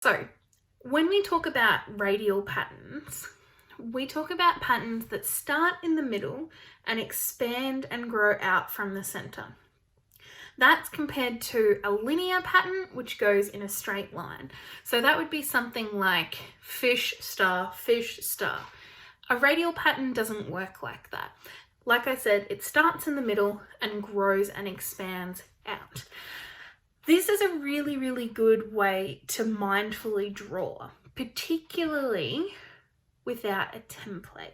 So when we talk about radial patterns, we talk about patterns that start in the middle and expand and grow out from the center. That's compared to a linear pattern, which goes in a straight line. So that would be something like fish, star, fish, star. A radial pattern doesn't work like that. Like I said, it starts in the middle and grows and expands out. This is a really, really good way to mindfully draw, particularly without a template.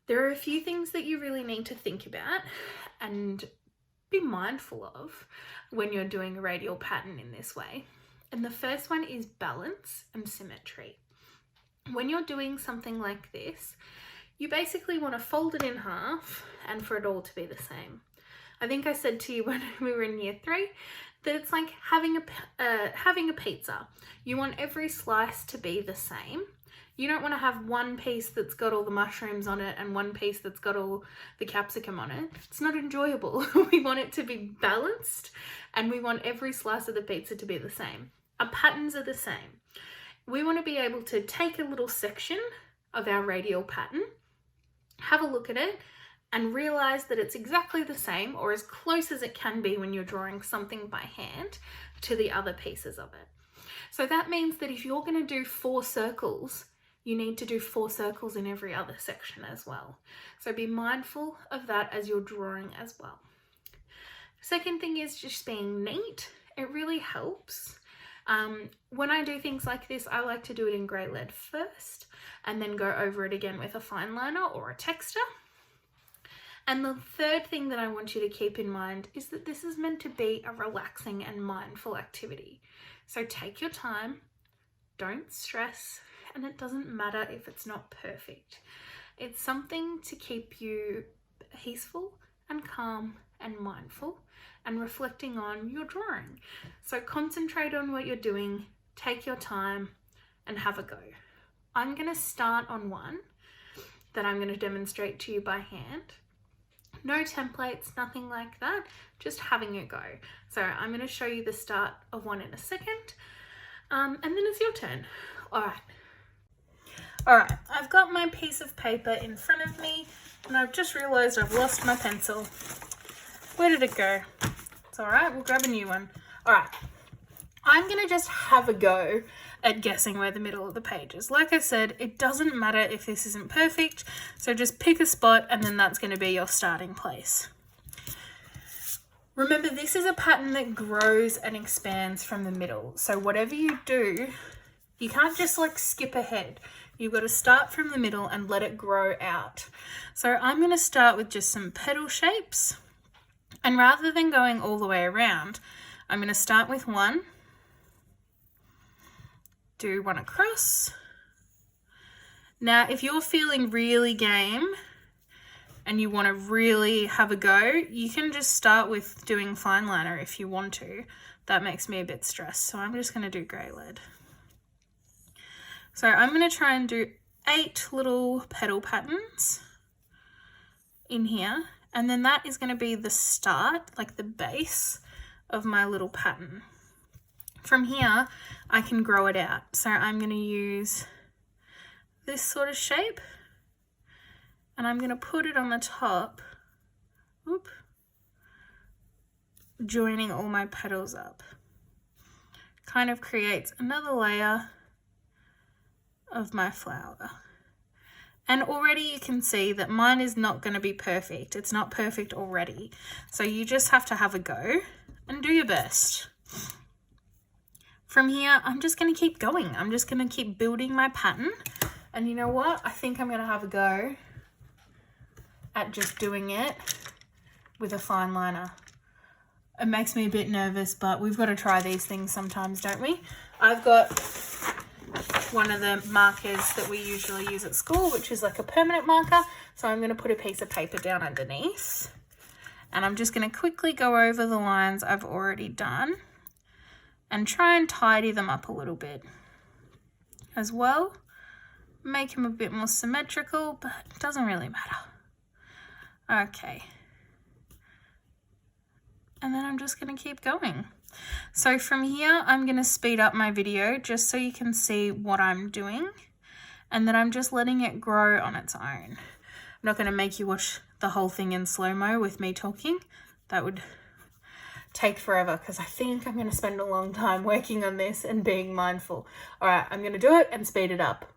There are a few things that you really need to think about and be mindful of when you're doing a radial pattern in this way. And the first one is balance and symmetry. When you're doing something like this, you basically want to fold it in half and for it all to be the same. I think I said to you when we were in year 3 that it's like having a pizza. You want every slice to be the same. You don't want to have one piece that's got all the mushrooms on it and one piece that's got all the capsicum on it. It's not enjoyable. We want it to be balanced and we want every slice of the pizza to be the same. Our patterns are the same. We want to be able to take a little section of our radial pattern, have a look at it, and realize that it's exactly the same or as close as it can be when you're drawing something by hand to the other pieces of it. So that means that if you're going to do 4 circles, you need to do 4 circles in every other section as well. So be mindful of that as you're drawing as well. Second thing is just being neat. It really helps. When I do things like this, I like to do it in grey lead first and then go over it again with a fine liner or a texter. And the third thing that I want you to keep in mind is that this is meant to be a relaxing and mindful activity. So take your time, don't stress, and it doesn't matter if it's not perfect. It's something to keep you peaceful and calm and mindful and reflecting on your drawing. So concentrate on what you're doing, take your time and have a go. I'm going to start on one that I'm going to demonstrate to you by hand. No templates, nothing like that, just having a go. So I'm going to show you the start of one in a second, and then it's your turn. All right, I've got my piece of paper in front of me and I've just realized I've lost my pencil. Where did it go? It's all right, we'll grab a new one. All right, I'm going to just have a go at guessing where the middle of the page is. Like I said, it doesn't matter if this isn't perfect, so just pick a spot and then that's going to be your starting place. Remember, this is a pattern that grows and expands from the middle. So whatever you do, you can't just like skip ahead. You've got to start from the middle and let it grow out. So I'm going to start with just some petal shapes. And rather than going all the way around, I'm going to start with one, do one across. Now, if you're feeling really game and you want to really have a go, you can just start with doing fine liner if you want to. That makes me a bit stressed, so I'm just going to do grey lead. So I'm going to try and do 8 little petal patterns in here, and then that is going to be the start, like the base of my little pattern. From here, I can grow it out. So I'm going to use this sort of shape and I'm going to put it on the top, joining all my petals up. Kind of creates another layer of my flower. And already you can see that mine is not going to be perfect. It's not perfect already. So you just have to have a go and do your best. From here, I'm just going to keep going. I'm just going to keep building my pattern. And you know what? I think I'm going to have a go at just doing it with a fine liner. It makes me a bit nervous, but we've got to try these things sometimes, don't we? I've got one of the markers that we usually use at school, which is like a permanent marker. So I'm going to put a piece of paper down underneath. And I'm just going to quickly go over the lines I've already done and try and tidy them up a little bit as well. Make them a bit more symmetrical, but it doesn't really matter. Okay. And then I'm just going to keep going. So from here, I'm going to speed up my video just so you can see what I'm doing, and then I'm just letting it grow on its own. I'm not going to make you watch the whole thing in slow-mo with me talking. That would take forever because I think I'm going to spend a long time working on this and being mindful. All right, I'm going to do it and speed it up.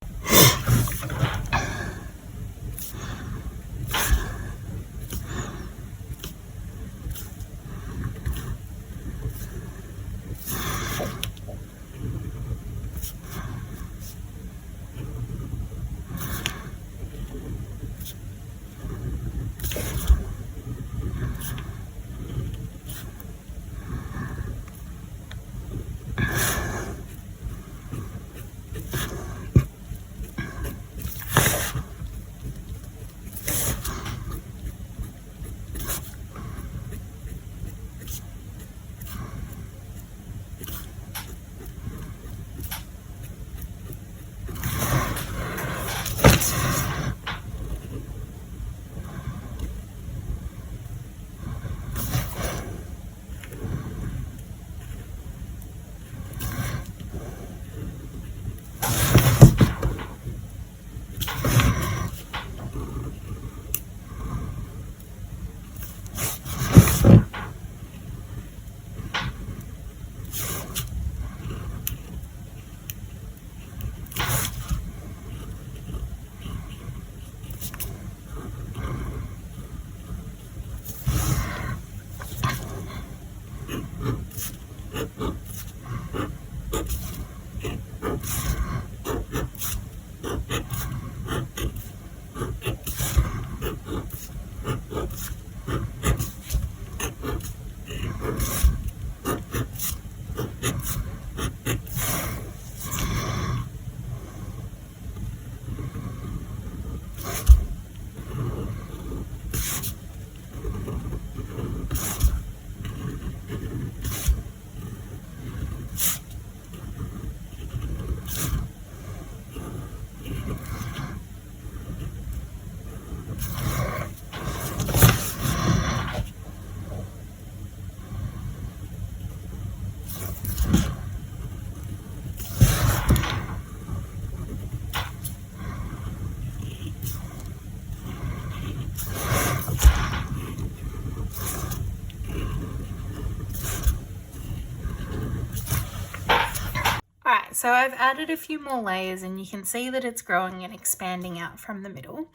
Alright, so I've added a few more layers and you can see that it's growing and expanding out from the middle.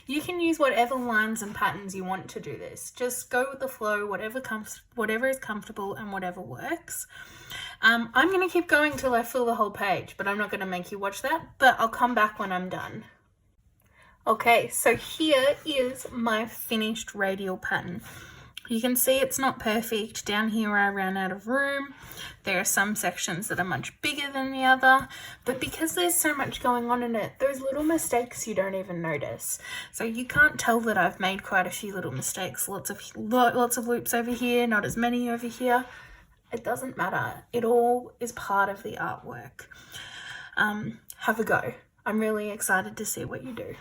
You can use whatever lines and patterns you want to do this. Just go with the flow, whatever is comfortable and whatever works. I'm going to keep going till I fill the whole page, but I'm not going to make you watch that, but I'll come back when I'm done. Okay, so here is my finished radial pattern. You can see it's not perfect. Down here I ran out of room. There are some sections that are much bigger than the other, but because there's so much going on in it, those little mistakes you don't even notice. So you can't tell that I've made quite a few little mistakes. Lots of loops over here, not as many over here. It doesn't matter. It all is part of the artwork. Have a go. I'm really excited to see what you do.